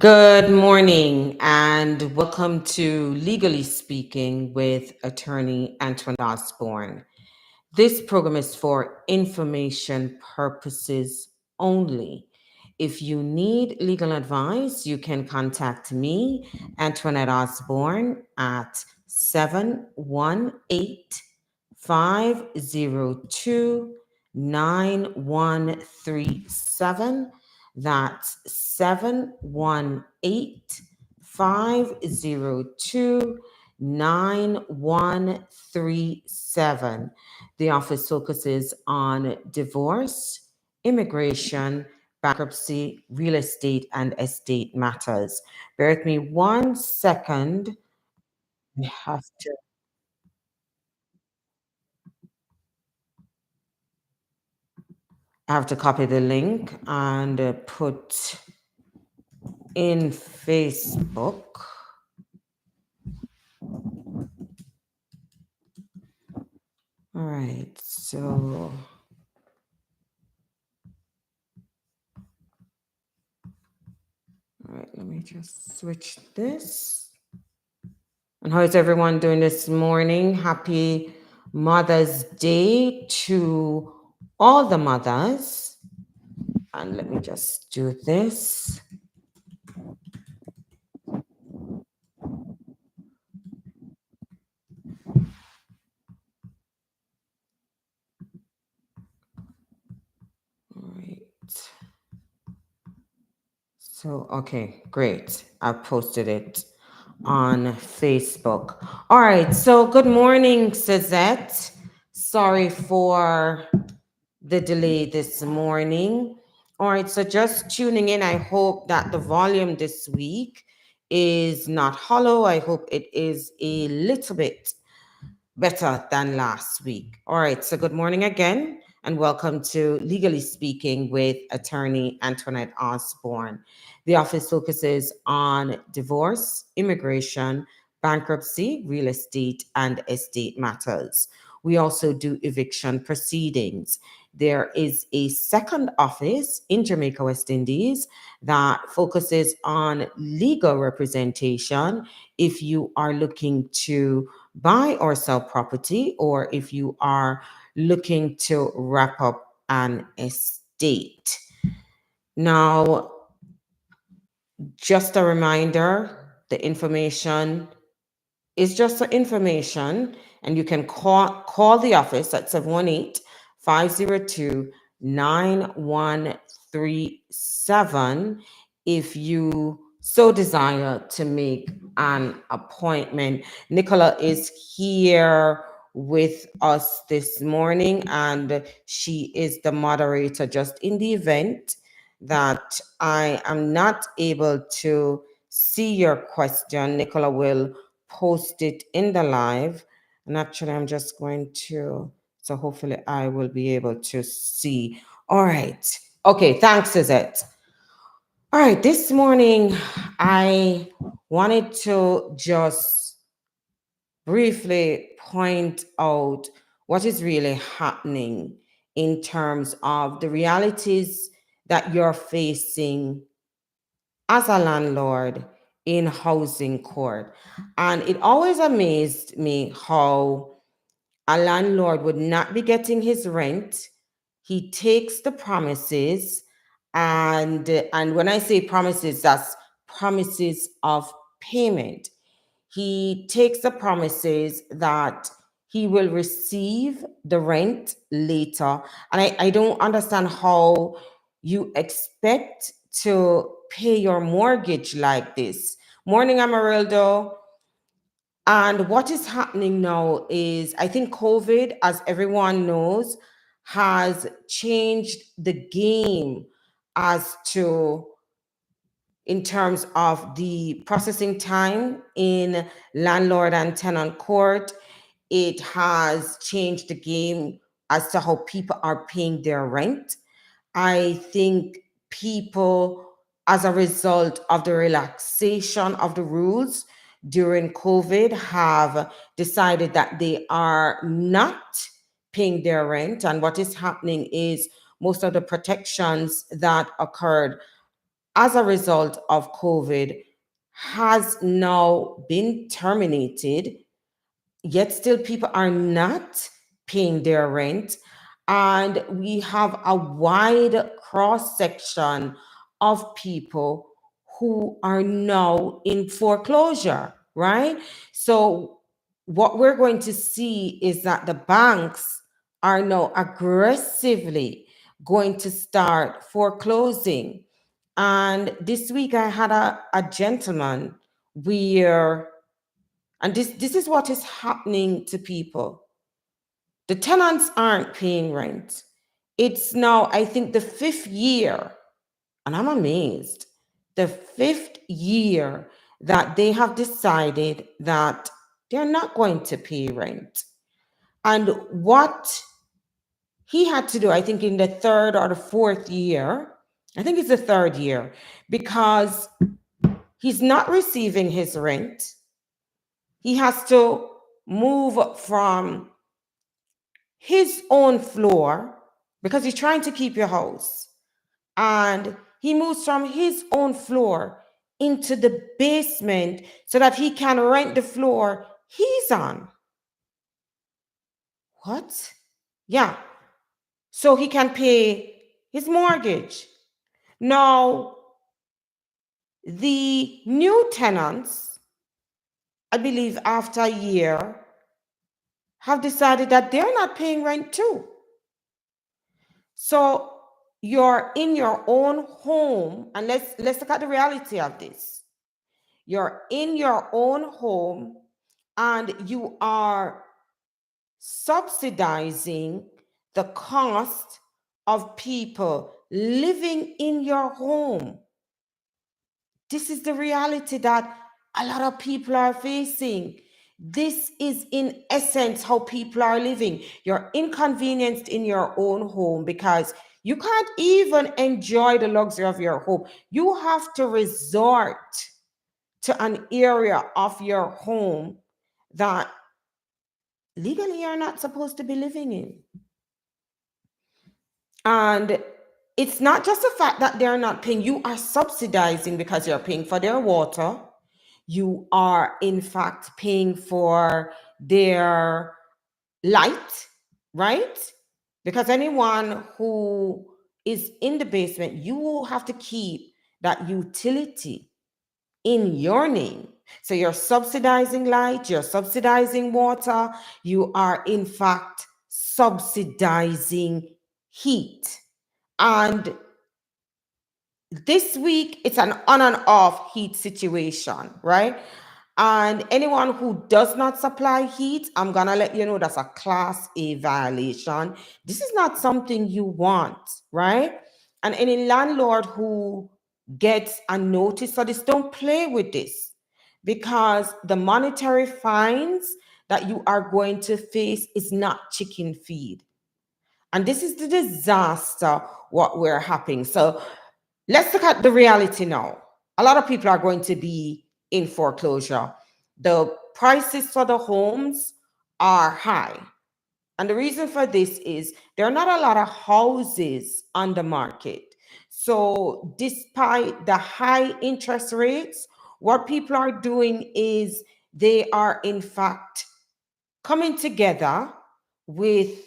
Good morning and welcome to Legally Speaking with attorney Antoinette Osbourne. This program is for information purposes only. If you need legal advice, you can contact me, Antoinette Osbourne, at 718 502 9137. That's 718 502 9137. The office focuses on divorce, immigration, bankruptcy, real estate, and estate matters. Bear with me 1 second. I have to. I have to copy the link and put in Facebook. All right, so all right, let me just switch this. And how is everyone doing this morning? Happy Mother's Day to all the mothers. And let me just do this. All right. So, okay, great. I've posted it on Facebook. All right, so good morning, Suzette. Sorry for the delay this morning. All right, so just tuning in, I hope that the volume this week is not hollow. I hope it is a little bit better than last week. All right, so good morning again, and welcome to Legally Speaking with attorney Antoinette Osbourne. The office focuses on divorce, immigration, bankruptcy, real estate, and estate matters. We also do eviction proceedings. There is a second office in Jamaica, West Indies, that focuses on legal representation if you are looking to buy or sell property, or if you are looking to wrap up an estate. Now, just a reminder, the information is just for information, and you can call the office at 718-502-9137 if you so desire to make an appointment. Nicola is here with us this morning, and she is the moderator. Just in the event that I am not able to see your question, Nicola will post it in the live. And actually, I'm just going to, so hopefully I will be able to see. All right. Okay, thanks, Suzette. All right, this morning I wanted to just briefly point out what is really happening in terms of the realities that you're facing as a landlord in housing court. And it always amazed me how a landlord would not be getting his rent. He takes the promises, and when I say promises, that's promises of payment. He takes the promises that he will receive the rent later. And I don't understand how you expect to pay your mortgage like this. Morning, Amarildo. And what is happening now is, I think COVID, as everyone knows, has changed the game as to in terms of the processing time in landlord and tenant court. It has changed the game as to how people are paying their rent. I think people, as a result of the relaxation of the rules during COVID, have decided that they are not paying their rent. And what is happening is most of the protections that occurred as a result of COVID has now been terminated, yet still people are not paying their rent. And we have a wide cross section of people who are now in foreclosure, right? So what we're going to see is that the banks are now aggressively going to start foreclosing. And this week I had a gentleman where, and this is what is happening to people. The tenants aren't paying rent. It's now, I think, the fifth year, and I'm amazed, the fifth year that they have decided that they're not going to pay rent. And what he had to do, I think, in the third or the fourth year, I think it's the third year, because he's not receiving his rent. He has to move from his own floor because he's trying to keep your house. And he moves from his own floor into the basement so that he can rent the floor he's on. What? Yeah. So he can pay his mortgage. Now, the new tenants, I believe after a year, have decided that they're not paying rent too. So you're in your own home, and let's look at the reality of this. You're in your own home and you are subsidizing the cost of people living in your home. This is the reality that a lot of people are facing. This is, in essence, how people are living. You're inconvenienced in your own home because you can't even enjoy the luxury of your home. You have to resort to an area of your home that legally you're not supposed to be living in. And it's not just the fact that they're not paying, you are subsidizing because you're paying for their water. You are, in fact, paying for their light, right? Because anyone who is in the basement, you will have to keep that utility in your name. So you're subsidizing light, you're subsidizing water, you are, in fact, subsidizing heat. And this week, it's an on and off heat situation, right? And anyone who does not supply heat, I'm gonna let you know that's a class A violation. This is not something you want, right? And any landlord who gets a notice for this, don't play with this, because the monetary fines that you are going to face is not chicken feed. And this is the disaster what we're having. So let's look at the reality now. A lot of people are going to be in foreclosure. The prices for the homes are high. And the reason for this is there are not a lot of houses on the market. So, despite the high interest rates, what people are doing is they are, in fact, coming together with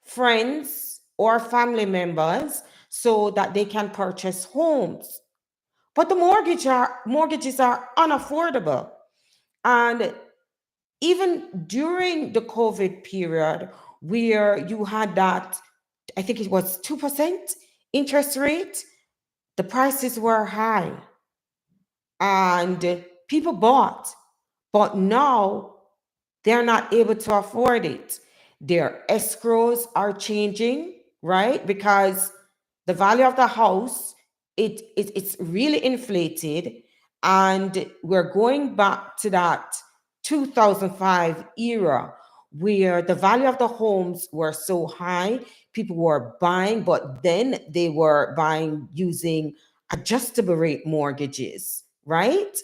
friends or family members so that they can purchase homes. But the mortgages are unaffordable. And even during the COVID period, where you had that, I think it was 2% interest rate, the prices were high and people bought. But now they're not able to afford it. Their escrows are changing, right? Because the value of the house, it's really inflated. And we're going back to that 2005 era where the value of the homes were so high, people were buying, but then they were buying using adjustable rate mortgages, right?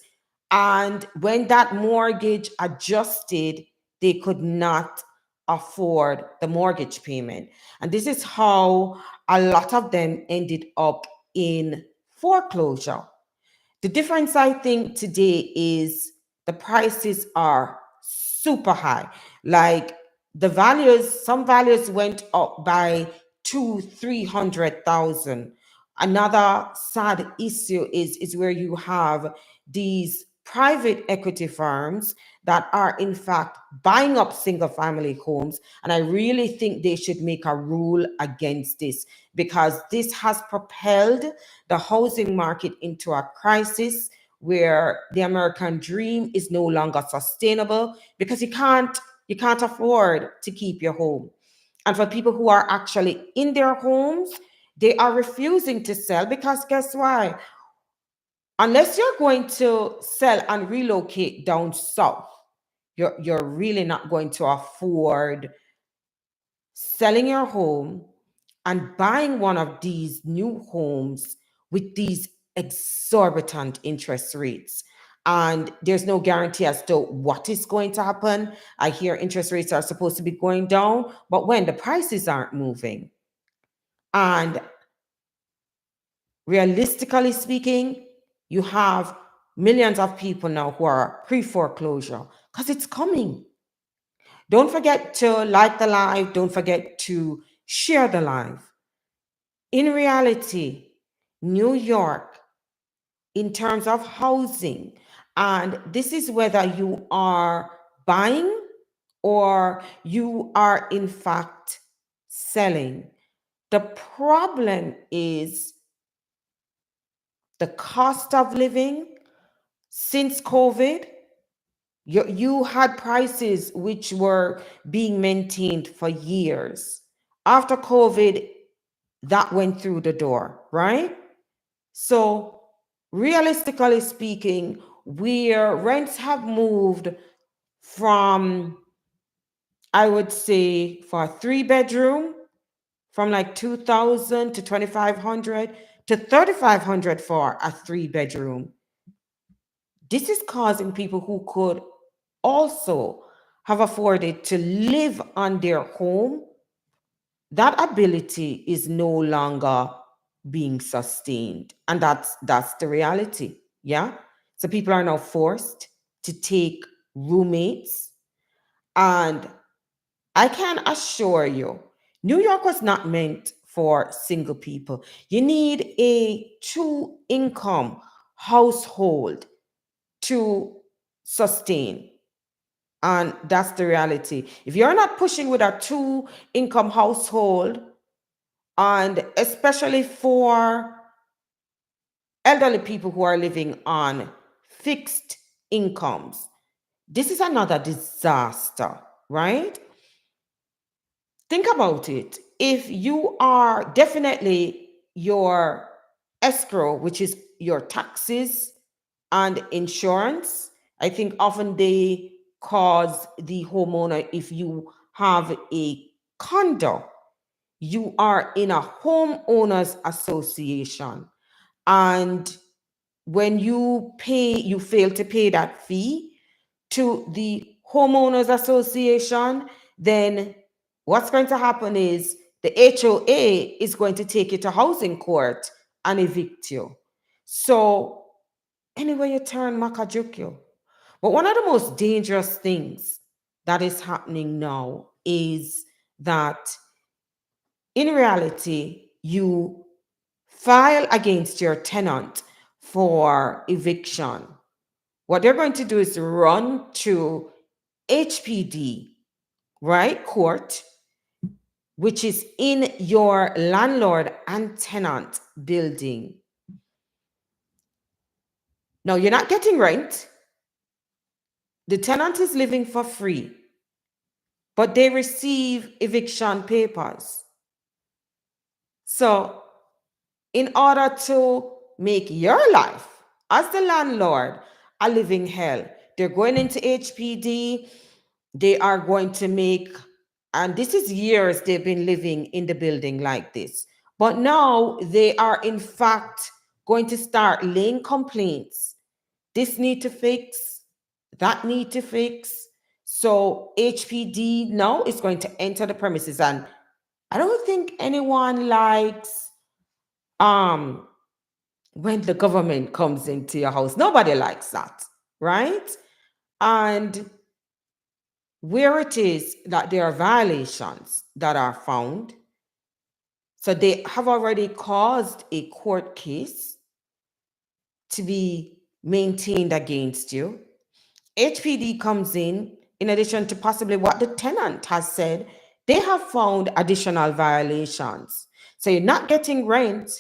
And when that mortgage adjusted, they could not afford the mortgage payment. And this is how a lot of them ended up in foreclosure. The difference, I think, today is the prices are super high. Like the values, some values went up by two, 300,000. Another sad issue is where you have these private equity firms that are in fact buying up single family homes. And I really think they should make a rule against this, because this has propelled the housing market into a crisis where the American dream is no longer sustainable, because you can't afford to keep your home. And for people who are actually in their homes, they are refusing to sell, because guess why? Unless you're going to sell and relocate down south, you're really not going to afford selling your home and buying one of these new homes with these exorbitant interest rates. And there's no guarantee as to what is going to happen. I hear interest rates are supposed to be going down, but when the prices aren't moving. And realistically speaking, you have millions of people now who are pre foreclosure because it's coming. Don't forget to like the live. Don't forget to share the live. In reality, New York, in terms of housing, and this is whether you are buying or you are in fact selling. The problem is the cost of living since COVID. You had prices which were being maintained for years. After COVID, that went through the door, right? So, realistically speaking, where rents have moved from, I would say, for a 3 bedroom, from like 2,000 to 2,500 to 3,500 for a 3 bedroom. This is causing people who could also have afforded to live on their home, that ability is no longer being sustained. And that's the reality. Yeah. So people are now forced to take roommates. And I can assure you, New York was not meant for single people. You need a two-income household to sustain. And that's the reality. If you're not pushing with a two-income household, and especially for elderly people who are living on fixed incomes, this is another disaster, right? Think about it. If you are definitely your escrow, which is your taxes and insurance, I think often they cause the homeowner, if you have a condo, you are in a homeowners association. And when you fail to pay that fee to the homeowners association, then what's going to happen is the HOA is going to take you to housing court and evict you. So anyway you turn, Makajuk. But one of the most dangerous things that is happening now is that in reality, you file against your tenant for eviction. What they're going to do is run to HPD, right? Court, which is in your landlord and tenant building. Now, you're not getting rent. The tenant is living for free, but they receive eviction papers. So, in order to make your life as the landlord a living hell, they're going into HPD, they are going to make, and this is years they've been living in the building like this, but now they are in fact going to start laying complaints. This need to fix, that need to fix. So HPD now is going to enter the premises, and I don't think anyone likes um when the government comes into your house. Nobody likes that, right? And where it is that there are violations that are found, so they have already caused a court case to be maintained against you. HPD comes in addition to possibly what the tenant has said, they have found additional violations. So you're not getting rent,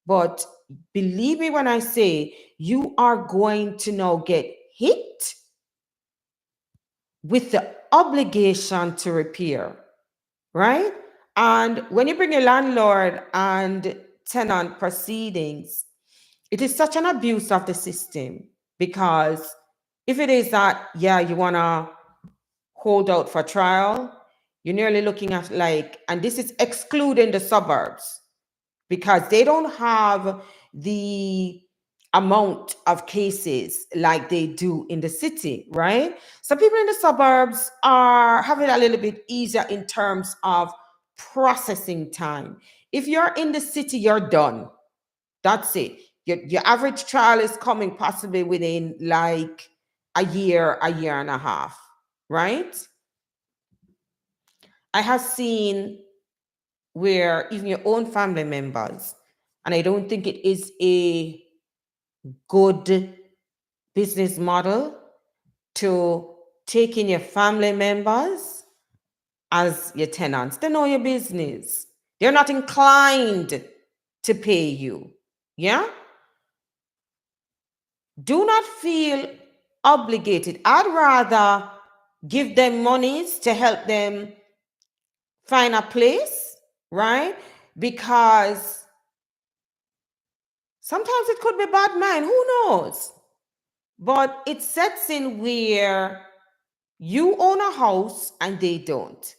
but believe me when I say you are going to now get hit with the obligation to repair, right? And when you bring a landlord and tenant proceedings, it is such an abuse of the system, because if it is that, yeah, you want to hold out for trial, you're nearly looking at like, and this is excluding the suburbs because they don't have the amount of cases like they do in the city, right? So people in the suburbs are having a little bit easier in terms of processing time. If you're in the city, you're done. That's it. Your average trial is coming possibly within like a year and a half, right? I have seen where even your own family members, and I don't think it is a good business model to take in your family members as your tenants. They know your business. They're not inclined to pay you. Yeah? Do not feel obligated. I'd rather give them monies to help them find a place, right? Because sometimes it could be bad mind, who knows? But it sets in where you own a house and they don't.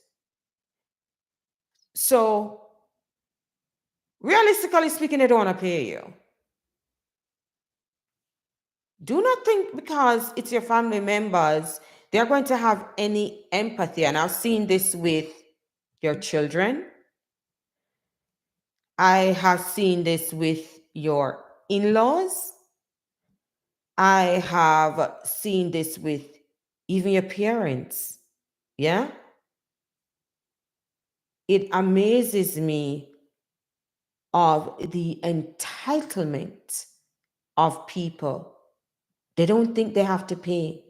So, realistically speaking, they don't want to pay you. Do not think because it's your family members, they're going to have any empathy. And I've seen this with your children. I have seen this with your in laws. I have seen this with even your parents. Yeah? It amazes me of the entitlement of people. They don't think they have to pay.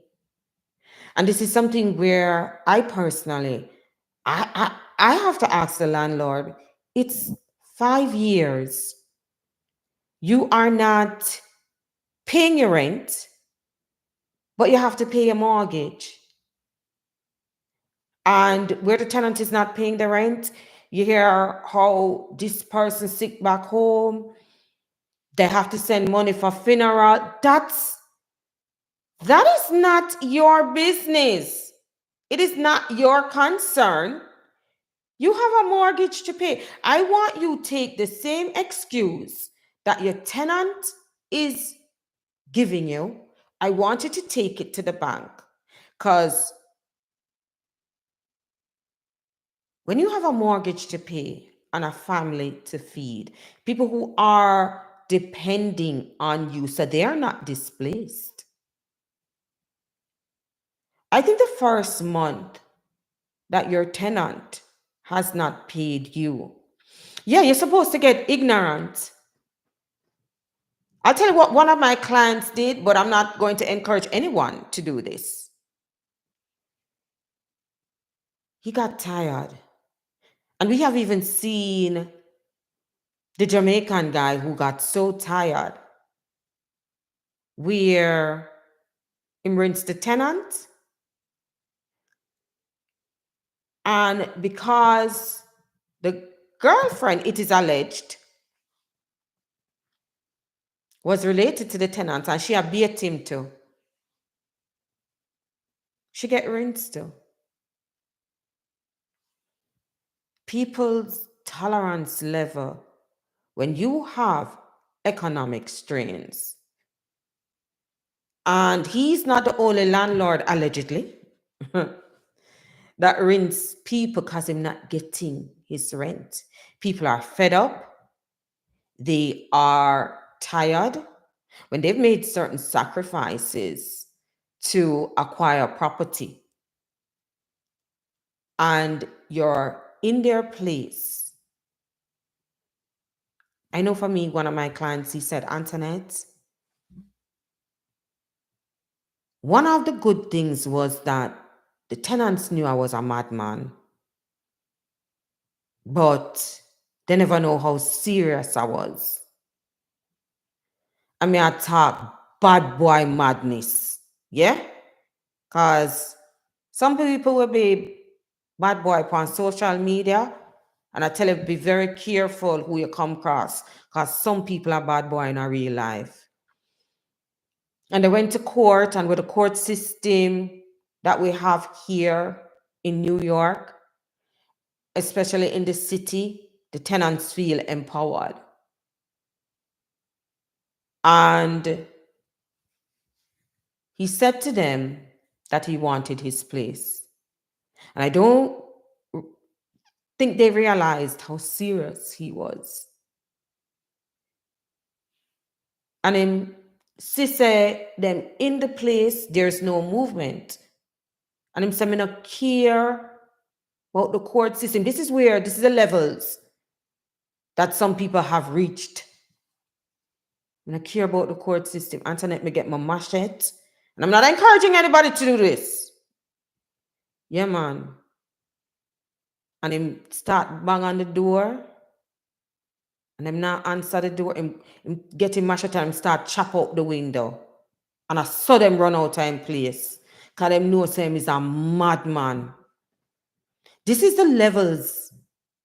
And this is something where I personally, I have to ask the landlord, it's 5 years. You are not paying your rent, but you have to pay a mortgage. And where the tenant is not paying the rent, you hear how this person sick back home, they have to send money for funeral. That is not your business. It is not your concern. You have a mortgage to pay. I want you to take the same excuse that your tenant is giving you. I want you to take it to the bank. Because when you have a mortgage to pay and a family to feed, people who are depending on you, so they are not displaced. I think the first month that your tenant has not paid you, yeah, you're supposed to get ignorant. I'll tell you what one of my clients did, but I'm not going to encourage anyone to do this. He got tired. And we have even seen the Jamaican guy who got so tired where he rinsed the tenant. And because the girlfriend, it is alleged, was related to the tenant and she abused him too, she get rinsed too. People's tolerance level when you have economic strains. And he's not the only landlord, allegedly, that rinse people because he's not getting his rent. People are fed up. They are tired, when they've made certain sacrifices to acquire property, and you're in their place. I know for me, one of my clients, he said, Antoinette, one of the good things was that the tenants knew I was a madman, but they never know how serious I was. I mean, I talk bad boy madness, yeah? Because some people will be bad boy on social media, and I tell you, be very careful who you come across, because some people are bad boy in a real life. And they went to court, and with the court system that we have here in New York, especially in the city, the tenants feel empowered. And he said to them that he wanted his place. And I don't think they realized how serious he was. And him say them in the place, there's no movement. And him say, me not care about the court system. This is the levels that some people have reached. I don't care about the court system. Antoinette, me get my machete. And I'm not encouraging anybody to do this. Yeah, man. And him start bang on the door. And him not answer the door. Him get him machete and him start chop out the window. And I saw them run out of place. Because them know him is a madman. This is the levels.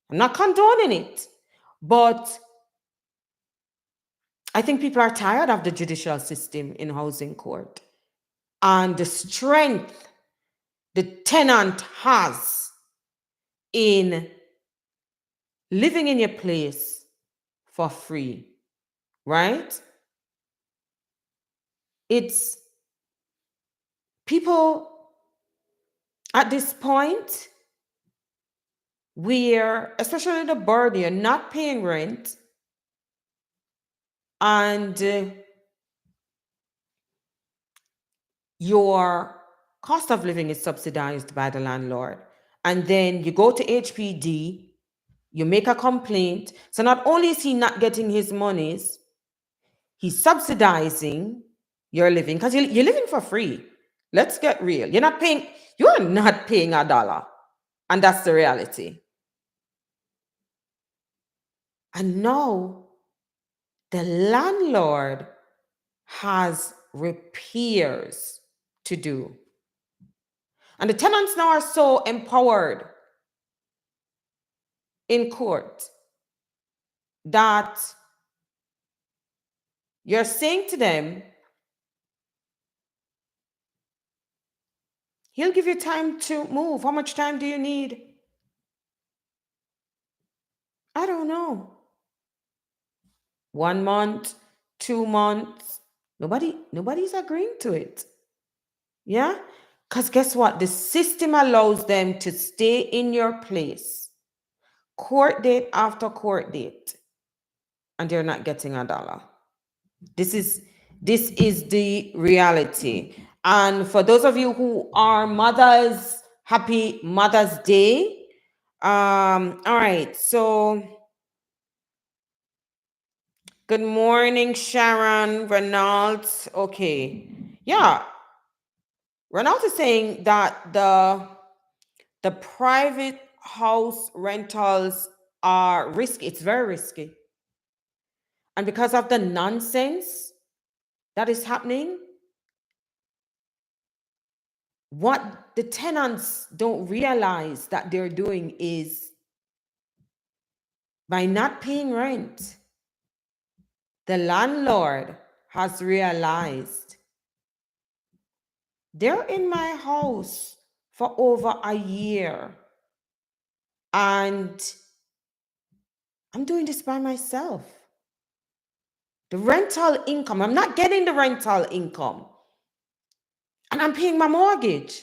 I'm not condoning it. But I think people are tired of the judicial system in housing court. And the strength the tenant has in living in your place for free, right? It's people at this point where, especially in the burden, you're not paying rent, and your cost of living is subsidized by the landlord. And then you go to HPD, you make a complaint. So not only is he not getting his monies, he's subsidizing your living, because you're living for free. Let's get real. You're not paying $1. And that's the reality. And now the landlord has repairs to do. And the tenants now are so empowered in court that you're saying to them, he'll give you time to move. How much time do you need? I don't know. 1 month, 2 months. Nobody's agreeing to it. Yeah? Because guess what? The system allows them to stay in your place, court date after court date, and they're not getting $1. This is the reality. And for those of you who are mothers, happy Mother's Day. All right, so good morning, Sharon, Renault. Okay. Yeah. Renault is saying that the private house rentals are risky. It's very risky. And because of the nonsense that is happening, what the tenants don't realize that they're doing is, by not paying rent, the landlord has realized they're in my house for over a year and I'm doing this by myself. The rental income, I'm not getting the rental income, and I'm paying my mortgage.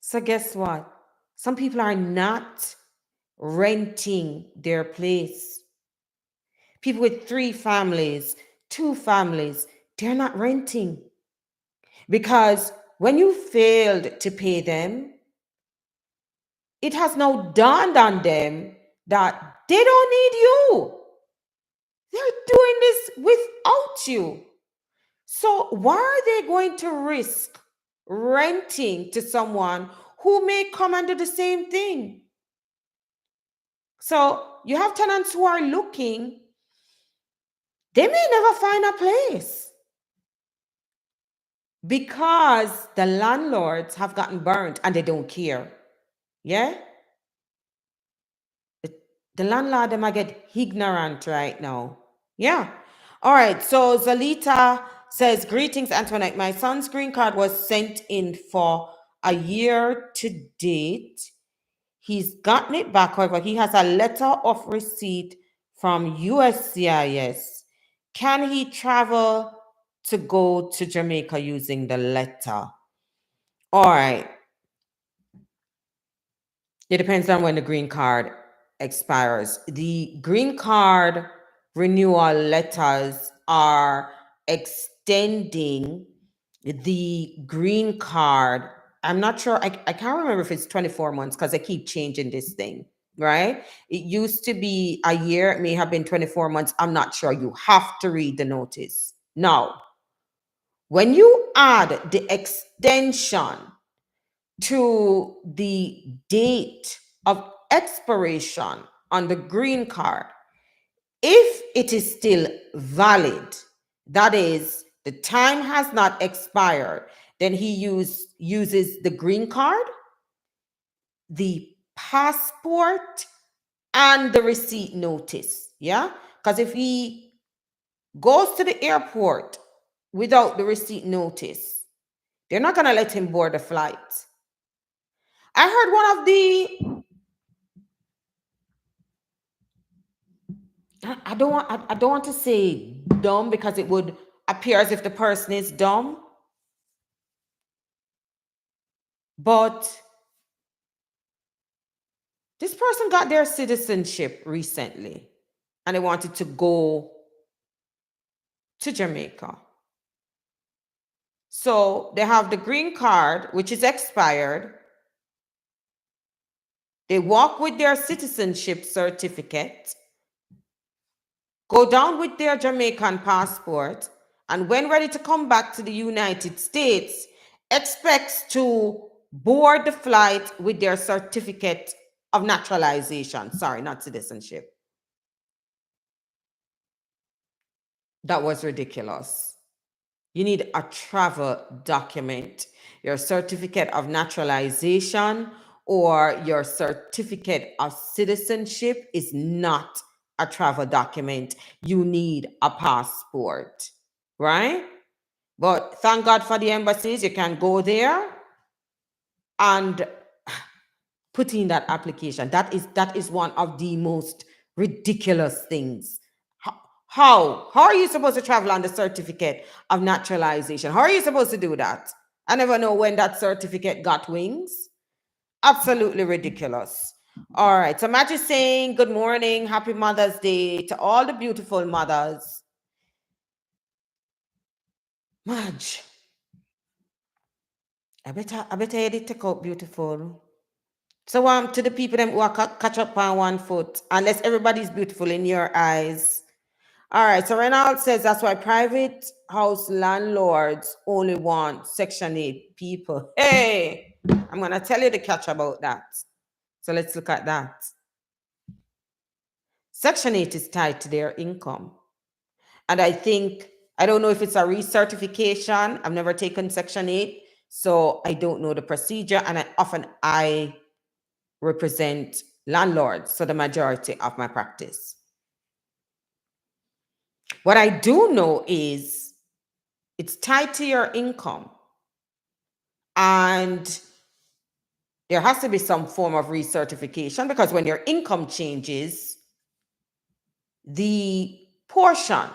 So guess what? Some people are not renting their place. People with 3 families, 2 families, they're not renting. Because when you failed to pay them, it has now dawned on them that they don't need you. They're doing this without you. So why are they going to risk renting to someone who may come and do the same thing? So you have tenants who are looking, they may never find a place because the landlords have gotten burnt and they don't care. Yeah? The landlord, they might get ignorant right now. Yeah. All right. So Zalita says, greetings, Antoinette. My son's green card was sent in for a year to date. He's gotten it back. However, he has a letter of receipt from USCIS. Can he travel to go to Jamaica using the letter? All right. It depends on when the green card expires. The green card renewal letters are extending the green card. I'm not sure. I can't remember if it's 24 months because I keep changing this thing, right? It used to be a year. It may have been 24 months. I'm not sure. You have to read the notice. Now, when you add the extension to the date of expiration on the green card, if it is still valid, that is, the time has not expired, then he uses the green card, the passport, and the receipt notice. Yeah? Because if he goes to the airport without the receipt notice, they're not going to let him board the flight. I heard one of the I don't want to say dumb because it would appear as if the person is dumb. But this person got their citizenship recently and they wanted to go to Jamaica. So they have the green card, which is expired. They walk with their citizenship certificate, go down with their Jamaican passport, and when ready to come back to the United States, expects to board the flight with their certificate of naturalization. Sorry, not citizenship. That was ridiculous. You need a travel document, your certificate of naturalization or your certificate of citizenship is not a travel document. You need a passport, right? But thank God for the embassies. You can go there and put in that application. That is one of the most ridiculous things. How are you supposed to travel on the certificate of naturalization? How are you supposed to do that? I never know when that certificate got wings. Absolutely ridiculous. All right. So Matt is saying good morning, happy Mother's Day to all the beautiful mothers. Madge, I better edit take out beautiful. So to the people them who are catch up on 1 foot, unless everybody's beautiful in your eyes. All right, so Reynald says that's why private house landlords only want Section 8 people. Hey, I'm going to tell you the catch about that. So let's look at that. Section 8 is tied to their income. And I don't know if it's a recertification. I've never taken Section 8, so I don't know the procedure. And I represent landlords, so the majority of my practice. What I do know is it's tied to your income. And there has to be some form of recertification because when your income changes, the portion,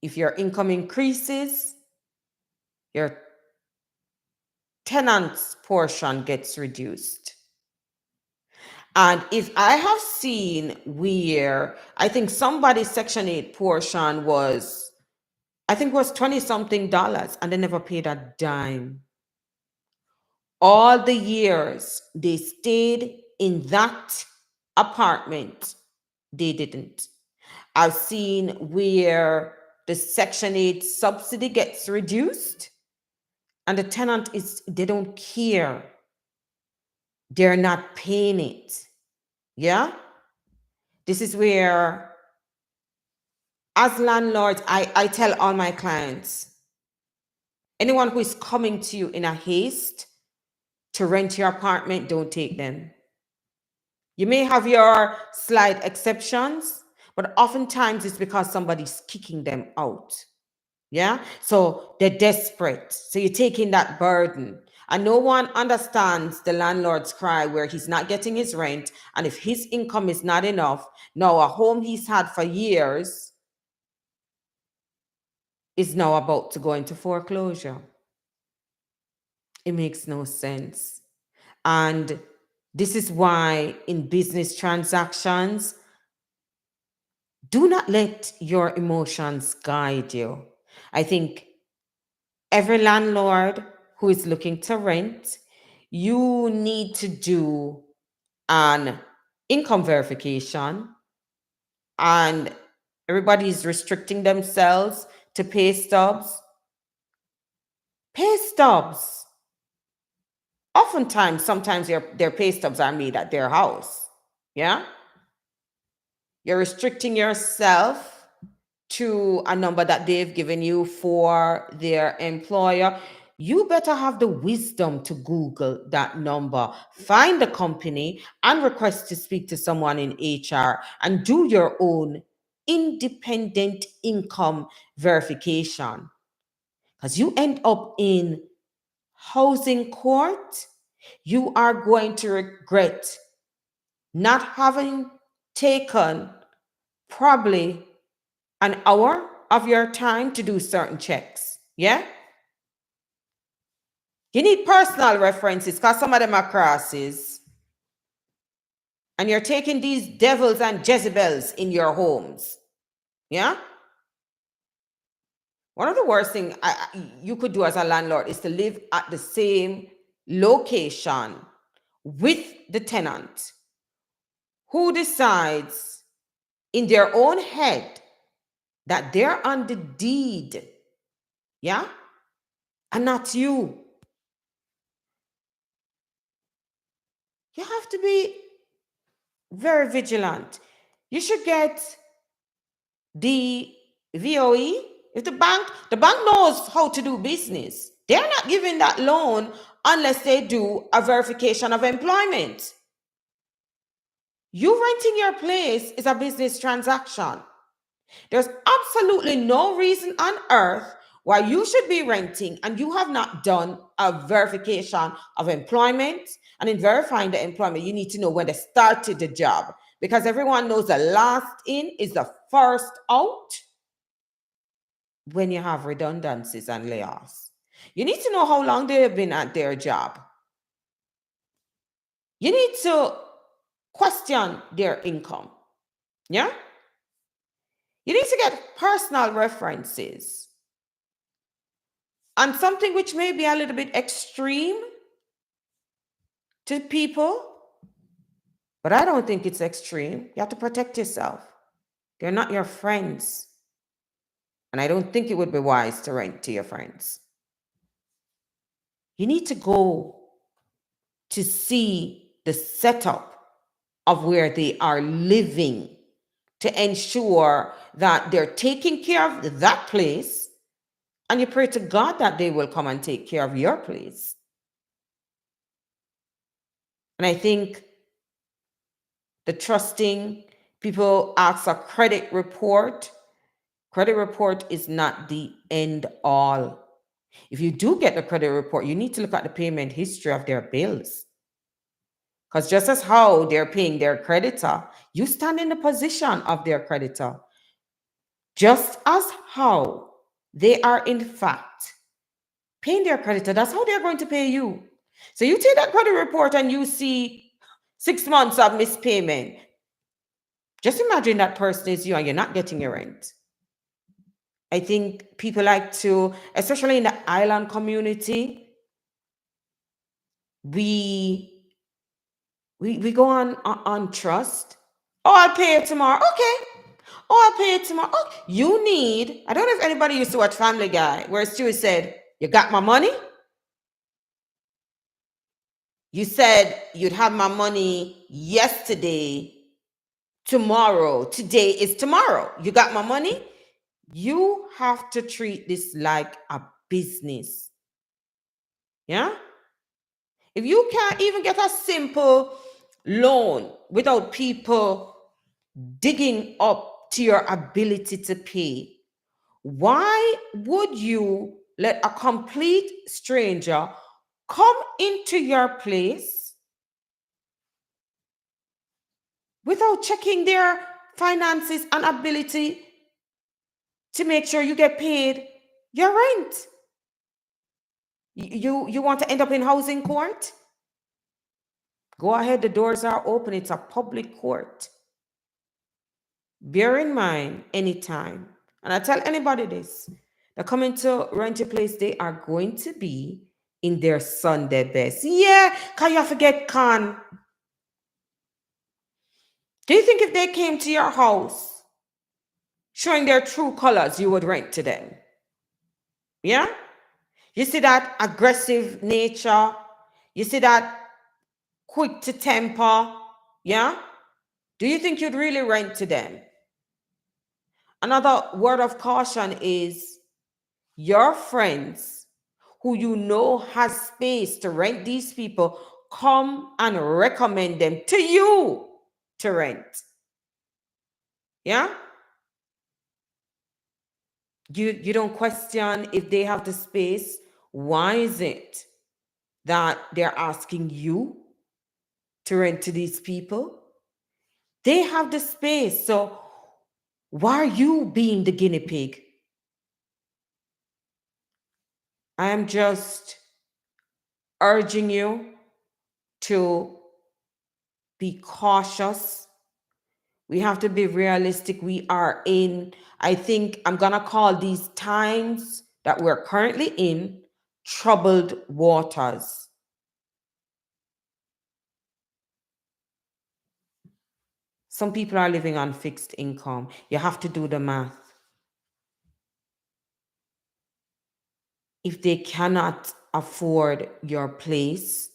if your income increases, your tenant's portion gets reduced. And if I have seen where I think somebody's Section 8 portion was, I think was 20 something dollars, and they never paid a dime. All the years they stayed in that apartment, they didn't. I've seen where the Section 8 subsidy gets reduced and the tenant they don't care. They're not paying it. Yeah? This is where, as landlords, I tell all my clients, anyone who is coming to you in a haste to rent your apartment, don't take them. You may have your slight exceptions, but oftentimes it's because somebody's kicking them out. Yeah? So they're desperate. So you're taking that burden. And no one understands the landlord's cry where he's not getting his rent. And if his income is not enough, now a home he's had for years is now about to go into foreclosure. It makes no sense. And this is why in business transactions, do not let your emotions guide you. I think every landlord who is looking to rent, you need to do an income verification, and everybody is restricting themselves to pay stubs. Pay stubs. Oftentimes, sometimes their pay stubs are made at their house. Yeah? You're restricting yourself to a number that they've given you for their employer. You better have the wisdom to Google that number, find the company, and request to speak to someone in HR and do your own independent income verification. Because you end up in housing court, you are going to regret not having taken probably an hour of your time to do certain checks. Yeah? You need personal references because some of them are crosses. And you're taking these devils and Jezebels in your homes. Yeah? One of the worst things you could do as a landlord is to live at the same location with the tenant who decides in their own head that they're on the deed. Yeah? And not you. You have to be very vigilant. You should get the VOE. If the bank knows how to do business, they're not giving that loan unless they do a verification of employment. You renting your place is a business transaction. There's absolutely no reason on earth why you should be renting and you have not done a verification of employment. And in verifying the employment, you need to know when they started the job, because everyone knows the last in is the first out when you have redundancies and layoffs. You need to know how long they have been at their job. You need to question their income. Yeah? You need to get personal references. And something which may be a little bit extreme to people, but I don't think it's extreme. You have to protect yourself. They're not your friends. And I don't think it would be wise to rent to your friends. You need to go to see the setup of where they are living to ensure that they're taking care of that place, and you pray to God that they will come and take care of your place. And I think the trusting, people ask a credit report. Credit report is not the end all. If you do get the credit report, you need to look at the payment history of their bills. Because just as how they're paying their creditor, you stand in the position of their creditor. Just as how they are in fact paying their creditor, that's how they're going to pay you. So you take that credit report and you see 6 months of missed payment. Just imagine that person is you and you're not getting your rent. I think people like to, especially in the island community, we we go on trust. Oh, I'll pay it tomorrow. Okay. Oh, I'll pay it tomorrow. Oh, you need, I don't know if anybody used to watch Family Guy, where Stewie said, you got my money? You said you'd have my money yesterday, tomorrow. Today is tomorrow. You got my money? You have to treat this like a business. Yeah? If you can't even get a simple loan without people digging up to your ability to pay, why would you let a complete stranger come into your place without checking their finances and ability to make sure you get paid your rent? You want to end up in housing court? Go ahead, the doors are open. It's a public court. Bear in mind, anytime, and I tell anybody this, they're coming to rent your place, they are going to be in their Sunday best. Yeah, can you forget Con? Do you think if they came to your house showing their true colors, you would rent to them? Yeah? You see that aggressive nature? You see that quick to temper? Yeah? Do you think you'd really rent to them? Another word of caution is your friends who you know has space to rent these people, come and recommend them to you to rent. Yeah? You don't question if they have the space. Why is it that they're asking you to rent to these people? They have the space. So why are you being the guinea pig? I am just urging you to be cautious. We have to be realistic. We are in, I think I'm going to call these times that we're currently in troubled waters. Some people are living on fixed income. You have to do the math. If they cannot afford your place,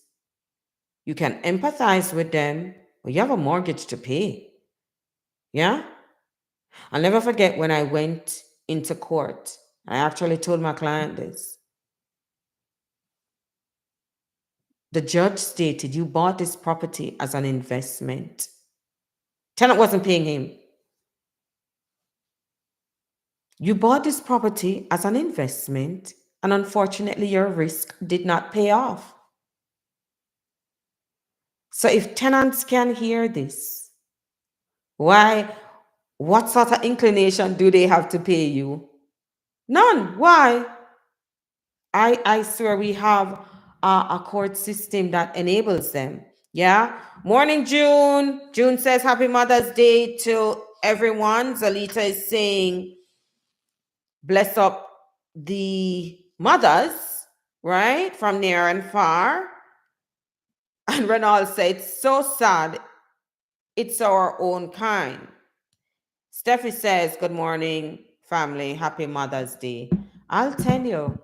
you can empathize with them, but you have a mortgage to pay. Yeah? I'll never forget when I went into court. I actually told my client this. The judge stated, you bought this property as an investment. Tenant wasn't paying him. You bought this property as an investment, and unfortunately, your risk did not pay off. So if tenants can hear this, why? What sort of inclination do they have to pay you? None. Why? I swear we have a court system that enables them. Yeah. Morning, June. June says happy Mother's Day to everyone. Zalita is saying bless up the mothers, right? From near and far. And Renal said, it's so sad. It's our own kind. Steffi says, good morning, family. Happy Mother's Day. I'll tell you,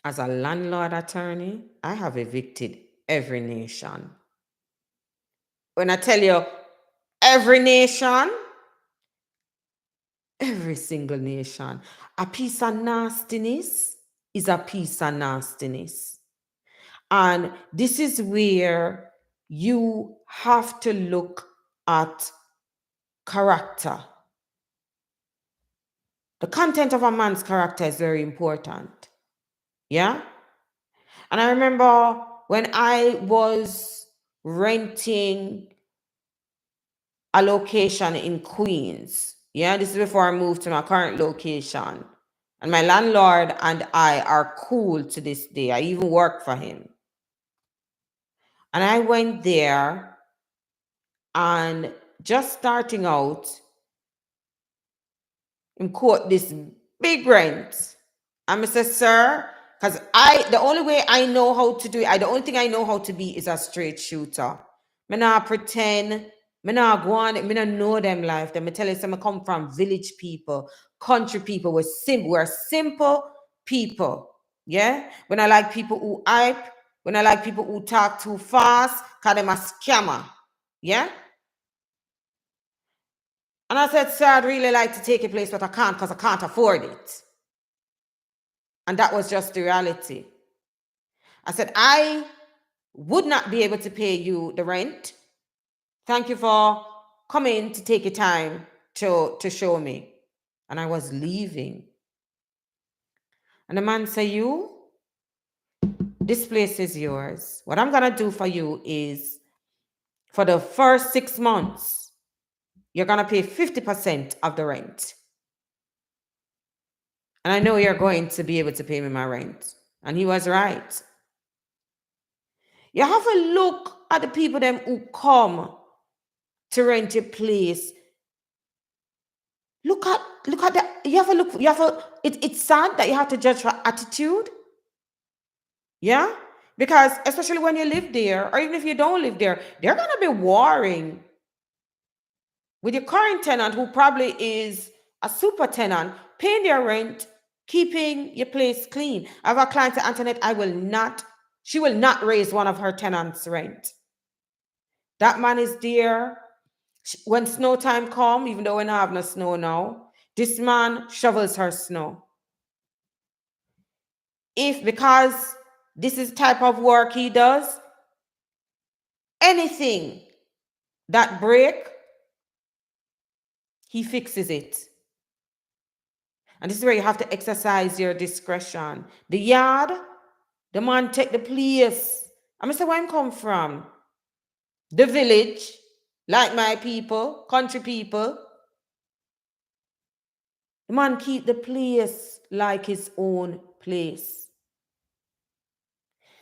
as a landlord attorney, I have evicted every nation. When I tell you every nation, every single nation, a piece of nastiness is a piece of nastiness. And this is where you have to look at character. The content of a man's character is very important. Yeah? And I remember when I was renting a location in Queens. Yeah, this is before I moved to my current location. And my landlord and I are cool to this day. I even work for him. And I went there and just starting out, and quote this big rent. And I said, sir, because the only way I know how to do it, the only thing I know how to be is a straight shooter. Me not pretend, me not go on, me not know them life. Them me tell you, some I come from village people, country people. We're simple people. Yeah? When I like people who hype, when I like people who talk too fast, cause them a scammer. Yeah? And I said, sir, I'd really like to take a place, but I can't because I can't afford it. And that was just the reality. I said, I would not be able to pay you the rent. Thank you for coming to take your time to show me. And I was leaving. And the man said, this place is yours. What I'm going to do for you is, for the first 6 months, you're going to pay 50% of the rent. And I know you're going to be able to pay me my rent. And he was right. You have to look at the people them who come to rent your place. Look at that. It's sad that you have to judge for attitude. Yeah? Because especially when you live there, or even if you don't live there, they're gonna be warring with your current tenant, who probably is a super tenant, paying their rent, keeping your place clean. I have a client, Antoinette, she will not raise one of her tenants' rent. That man is there. When snow time come, even though we don't have no snow now, this man shovels her snow. Because this is the type of work he does, anything that break, he fixes it. And this is where you have to exercise your discretion. The yard, the man take the place. I'm say, where I come from? The village, like my people, country people. The man keep the place like his own place.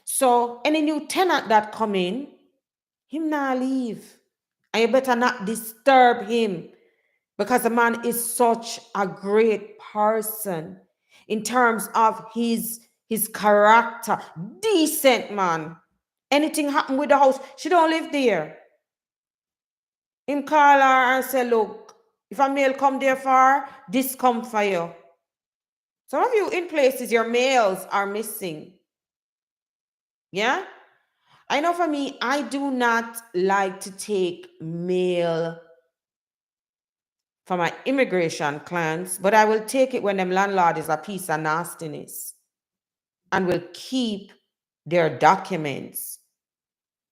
So any new tenant that come in, him not leave. And you better not disturb him, because the man is such a great person in terms of his character. Decent man. Anything happen with the house, she don't live there. Him call her and say, look, if a mail come there for her, this come for you. Some of you in places, your mails are missing. Yeah? I know for me, I do not like to take mail for my immigration clients, but I will take it when them landlord is a piece of nastiness and will keep their documents.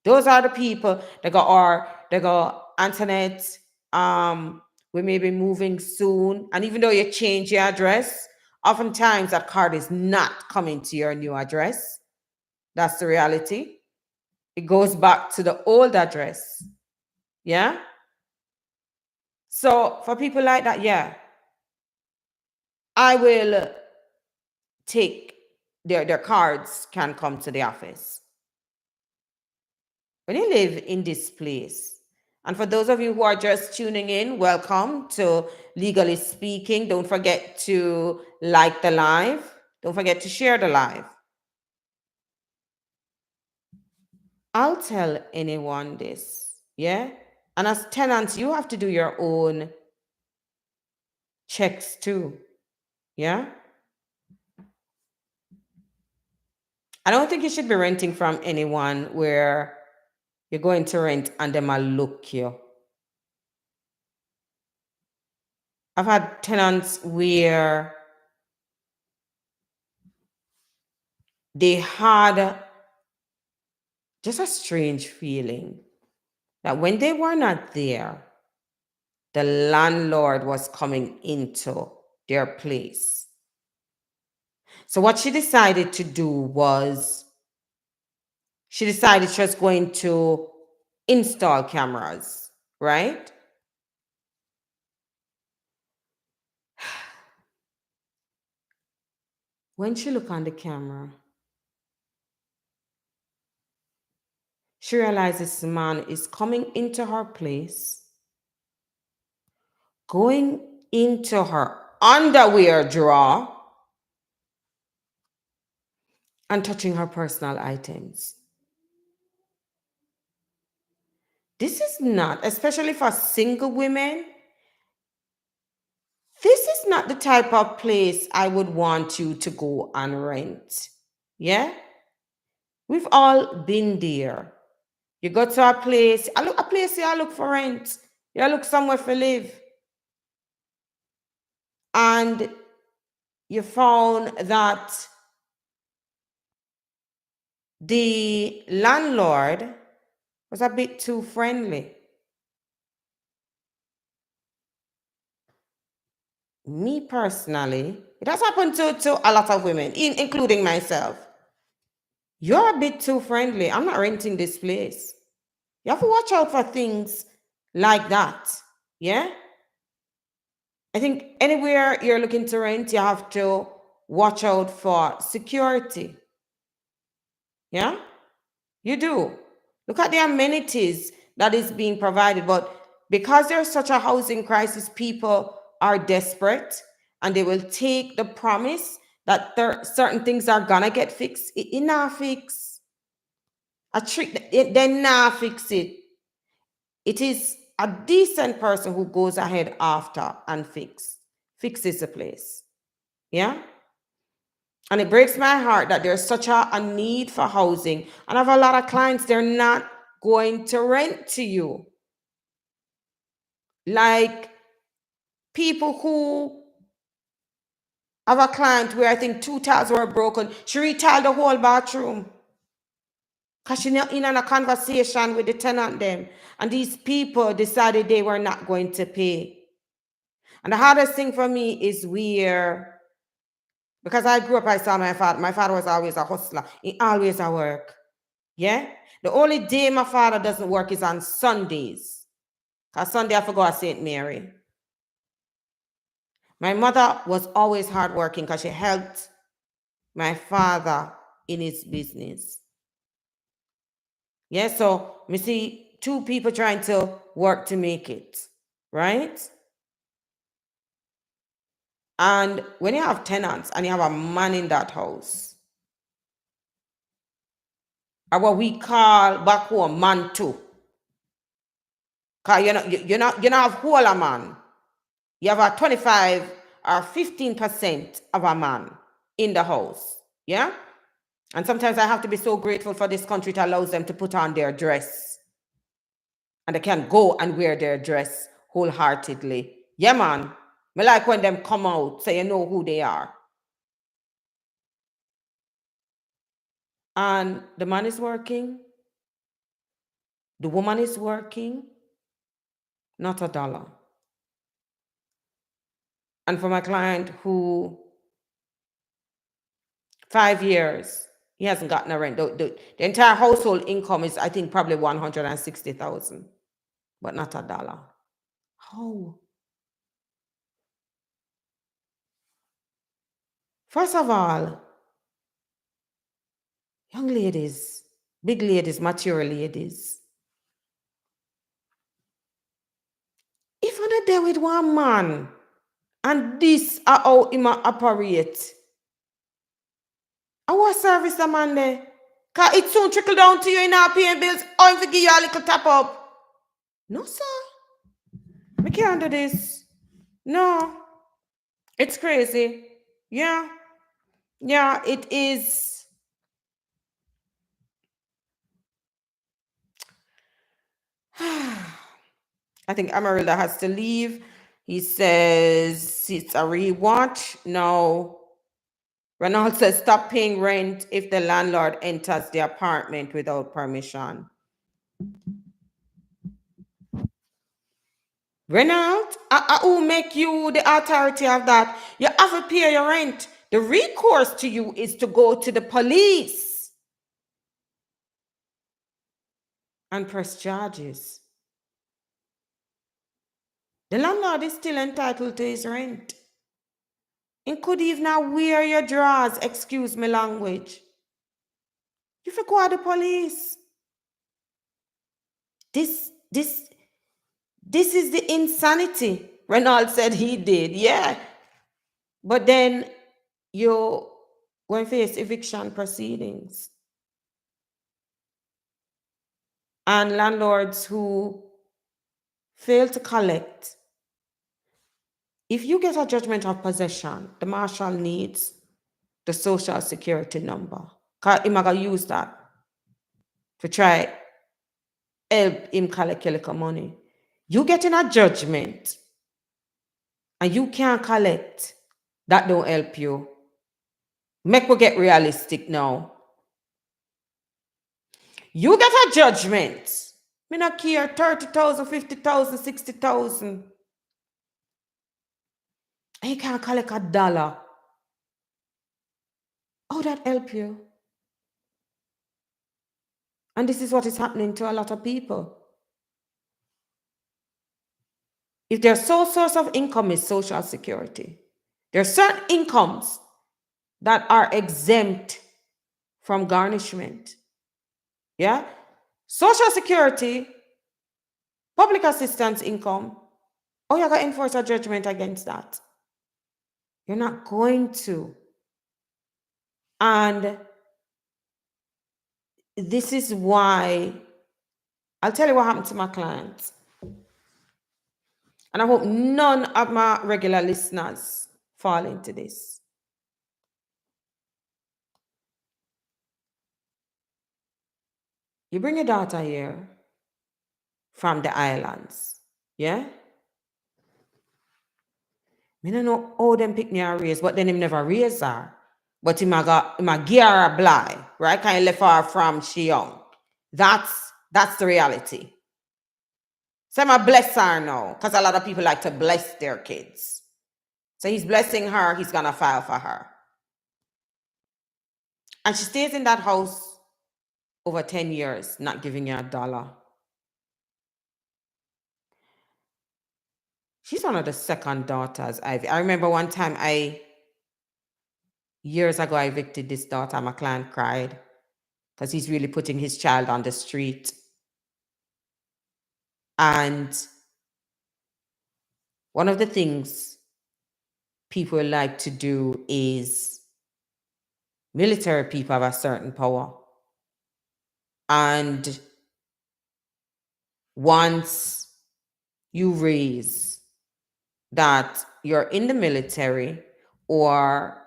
Those are the people that go, Antoinette, we may be moving soon. And even though you change your address, oftentimes that card is not coming to your new address. That's the reality. It goes back to the old address. Yeah? So for people like that, yeah, I will take their cards can come to the office. When you live in this place, and for those of you who are just tuning in, welcome to Legally Speaking. Don't forget to like the live. Don't forget to share the live. I'll tell anyone this, yeah? And as tenants, you have to do your own checks too, yeah? I don't think you should be renting from anyone where you're going to rent and them will look you. I've had tenants where they had just a strange feeling that when they were not there, the landlord was coming into their place. So what she decided to do was she decided she was going to install cameras, right? When she looked on the camera, She realizes the man is coming into her place, going into her underwear drawer, and touching her personal items. This is not, especially for single women, this is not the type of place I would want you to go and rent. Yeah? We've all been there. You go to a place, you look for rent. You look somewhere for live. And you found that the landlord was a bit too friendly. Me personally, it has happened to a lot of women, including myself. You're a bit too friendly. I'm not renting this place. You have to watch out for things like that. Yeah? I think anywhere you're looking to rent, you have to watch out for security. Yeah? You do. Look at the amenities that is being provided. But because there's such a housing crisis, people are desperate and they will take the promise that certain things are gonna get fixed. It not fix. A trick, they not fix it. It is a decent person who goes ahead after and fixes the place. Yeah? And it breaks my heart that there's such a need for housing. And I have a lot of clients, they're not going to rent to you. Like people who have a client where I think 2 tiles were broken. She retiled the whole bathroom. Because she not in on a conversation with the tenant them. And these people decided they were not going to pay. And the hardest thing for me is where, because I grew up, I saw my father. My father was always a hustler. He always at work. Yeah? The only day my father doesn't work is on Sundays. Because Sunday I forgot St. Mary. My mother was always hardworking because she helped my father in his business. Yeah, so we see two people trying to work to make it, right? And when you have tenants and you have a man in that house, or what we call back home man too. Because you not have whole a man. You have a 25 or 15% of a man in the house. Yeah? And sometimes I have to be so grateful for this country. It allows them to put on their dress. And they can go and wear their dress wholeheartedly. Yeah, man. I like when them come out so you know who they are. And the man is working. The woman is working. Not a dollar. And for my client who 5 years, he hasn't gotten a rent. The entire household income is, I think, probably 160,000, but not a dollar. How? First of all, young ladies, big ladies, mature ladies, if you're not there with one man, and this are how him operate, and what service the man there? Because it soon trickle down to you in our paying bills, or if give you a little tap up. No, sir. We can't do this. No. It's crazy. Yeah. Yeah, it is. I think Amarilda has to leave. He says it's a rewatch. No. Ronald says stop paying rent if the landlord enters the apartment without permission. Ronald, who make you the authority of that? You have to pay your rent. The recourse to you is to go to the police and press charges. The landlord is still entitled to his rent. And could even now wear your drawers, excuse me language. You for go to the police. This this this is the insanity. Reynolds said he did, yeah. But then you going to face eviction proceedings. And landlords who fail to collect. If you get a judgment of possession, the marshal needs the social security number. Because he's going to use that to try help him collect a little money. You get in a judgment and you can't collect, that don't help you. Make we get realistic now. You get a judgment. Me not care 30,000, 50,000, 60,000. And you can't collect $1. How that help you? And this is what is happening to a lot of people. If their sole source of income is Social Security, there are certain incomes that are exempt from garnishment. Yeah? Social Security, public assistance income, oh, you're going to enforce a judgment against that. You're not going to. And this is why, I'll tell you what happened to my clients. And I hope none of my regular listeners fall into this. You bring your daughter here from the islands, yeah? I don't know how them pick me and raise, but then him never raise her. But him a give her a blind, right? Kind of left her from she young. That's the reality. So I'm a bless her now, because a lot of people like to bless their kids. So he's blessing her, he's gonna file for her. And she stays in that house over 10 years, not giving you $1. She's one of the second daughters. I remember one time years ago, I evicted this daughter. My client cried because he's really putting his child on the street. And one of the things people like to do is military people have a certain power. And once you raise that you're in the military or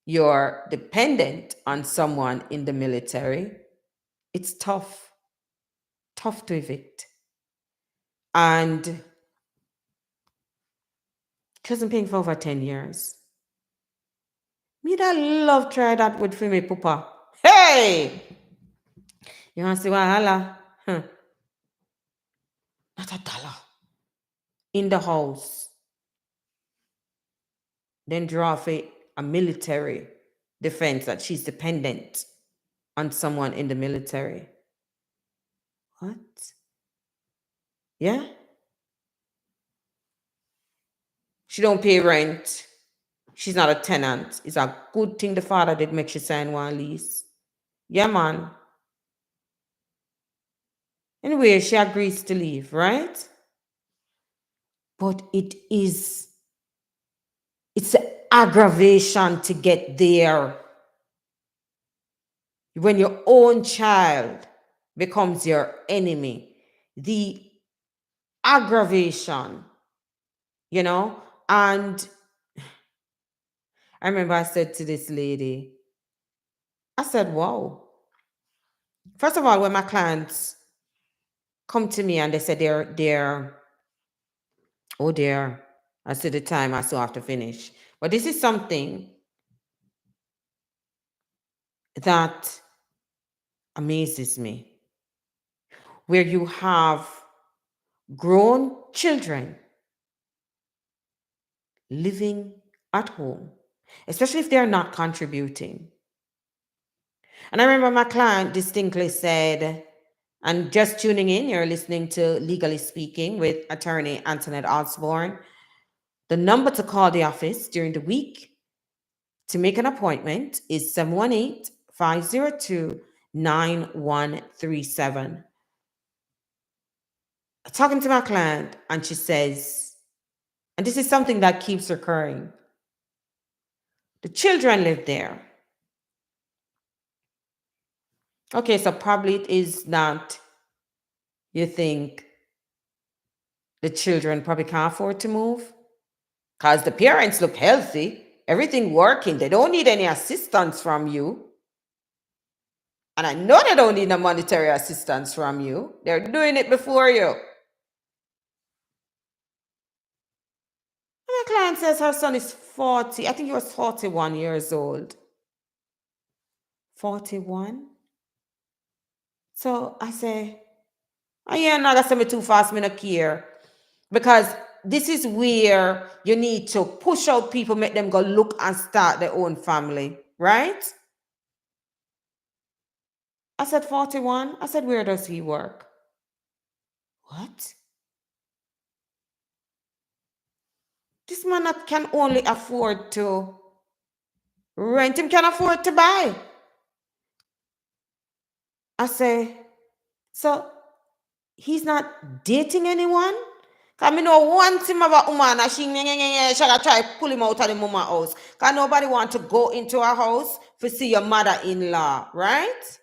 you're dependent on someone in the military, it's tough to evict. And she hasn't paying for over 10 years. Me that love try that with for me, Papa. Hey! You want to see Wahala? Not $1. In the house. Then draw for a military defense that she's dependent on someone in the military. What? Yeah? She don't pay rent. She's not a tenant. It's a good thing the father did make she sign one lease. Yeah, man. Anyway, she agrees to leave, right? But it's an aggravation to get there. When your own child becomes your enemy, the aggravation, and I remember I said to this lady, I said, wow. First of all, when my clients come to me and they say oh dear, I see the time, I still have to finish. But this is something that amazes me, where you have grown children living at home, especially if they're not contributing. And I remember my client distinctly said, and just tuning in, you're listening to Legally Speaking with attorney Antoinette Osbourne. The number to call the office during the week to make an appointment is 718-502-9137. talking to my client, and she says, and this is something that keeps recurring, the children live there. Okay, so probably it is not, you think the children probably can't afford to move because the parents look healthy, everything working, they don't need any assistance from you. And I know they don't need no monetary assistance from you. They're doing it before you. And my client says her son is 40. I think he was 41 years old. 41? So I say, oh yeah, no, that's me too fast, me not care. Because this is where you need to push out people, make them go look and start their own family, right? I said 41. I said, where does he work? What? This man that can only afford to rent, him can afford to buy. I say, so he's not dating anyone? Because I know one thing about woman, and she gotta try to pull him out of the mama house. Because nobody want to go into a house to see your mother-in-law, right?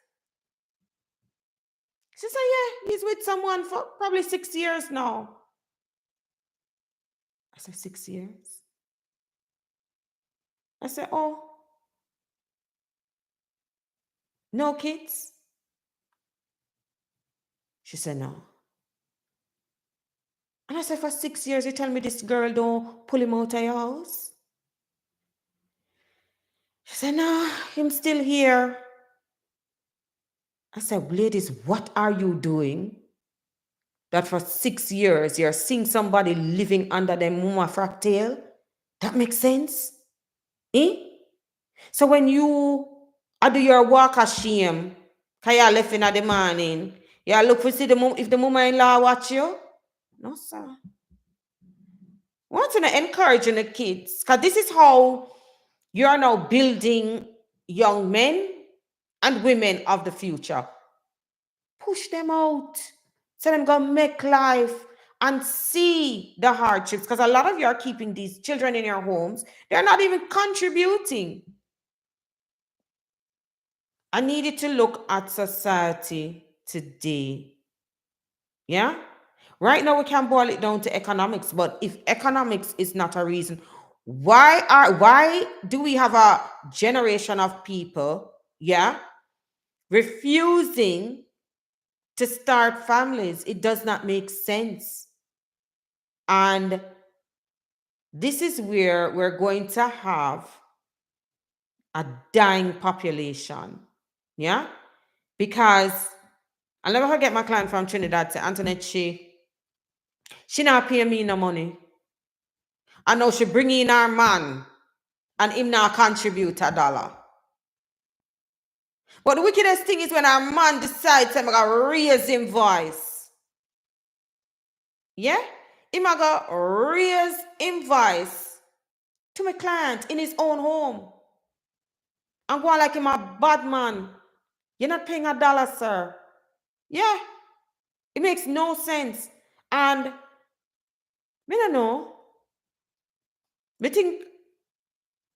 She said, yeah, he's with someone for probably 6 years now. I said, 6 years? I said, oh, no kids? She said, no. And I said, for 6 years, you tell me this girl don't pull him out of your house? She said, no, him still here. I said, ladies, what are you doing that for 6 years you're seeing somebody living under their mama frack tail? That makes sense? Eh? So when you do your walk of shame, because you left in the morning, you look to see if the mama-in-law watch you? No, sir. I want to encourage the kids, because this is how you are now building young men and women of the future. Push them out. So them go make life and see the hardships. Because a lot of you are keeping these children in your homes. They're not even contributing. I needed to look at society today. Yeah? Right now we can boil it down to economics, but if economics is not a reason, why do we have a generation of people, yeah, refusing to start families? It does not make sense. And this is where we're going to have a dying population. Yeah? Because I'll never forget my client from Trinidad, say, Antoinette, she not pay me no money. I know she bring in her man and him not contribute $1. But the wickedest thing is when our man decides I'm gonna raise him voice. Yeah? Him gonna raise him voice to my client in his own home. And go on like him a bad man. You're not paying $1, sir. Yeah. It makes no sense. And I don't know. I think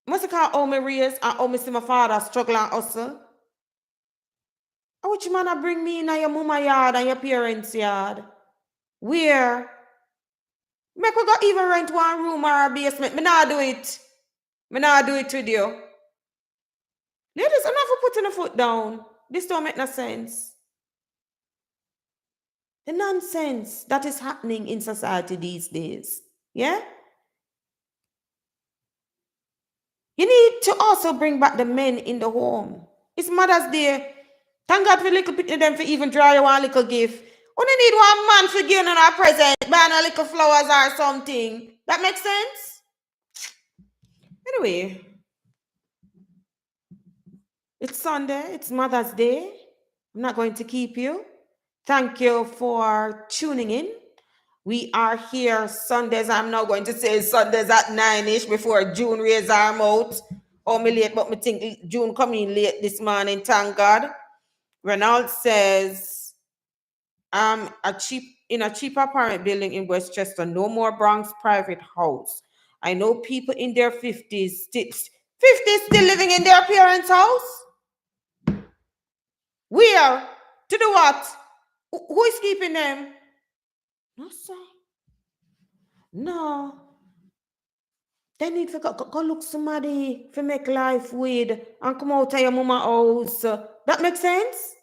must call all my raise and all me see my father struggle and hustle. And which man bring me in your mama yard and your parents' yard? Where? Make we go even rent one room or a basement. Me not do it. Me not do it with you. Ladies, I'm not putting a foot down. This don't make no sense. The nonsense that is happening in society these days. Yeah? You need to also bring back the men in the home. It's Mother's Day. Thank God for little bit of them for even draw you one little gift. Only need one man for giving a present, buying a little flowers or something. That makes sense? Anyway, it's Sunday. It's Mother's Day. I'm not going to keep you. Thank you for tuning in. We are here Sundays. I'm now going to say Sundays at 9-ish before June raise her mouth. Oh, me late, but me think June coming late this morning, thank God. Reynolds says, a cheap in a cheap apartment building in Westchester. No more Bronx private house. I know people in their 50s, 50s still living in their parents' house. Where? To do what? Who is keeping them? No, sir. No. They need to go look somebody to make life with and come out of your mama house. That makes sense?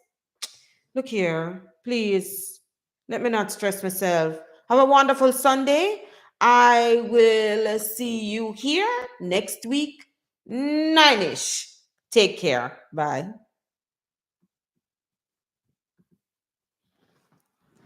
Look here, please. Let me not stress myself. Have a wonderful Sunday. I will see you here next week, 9ish. Take care. Bye.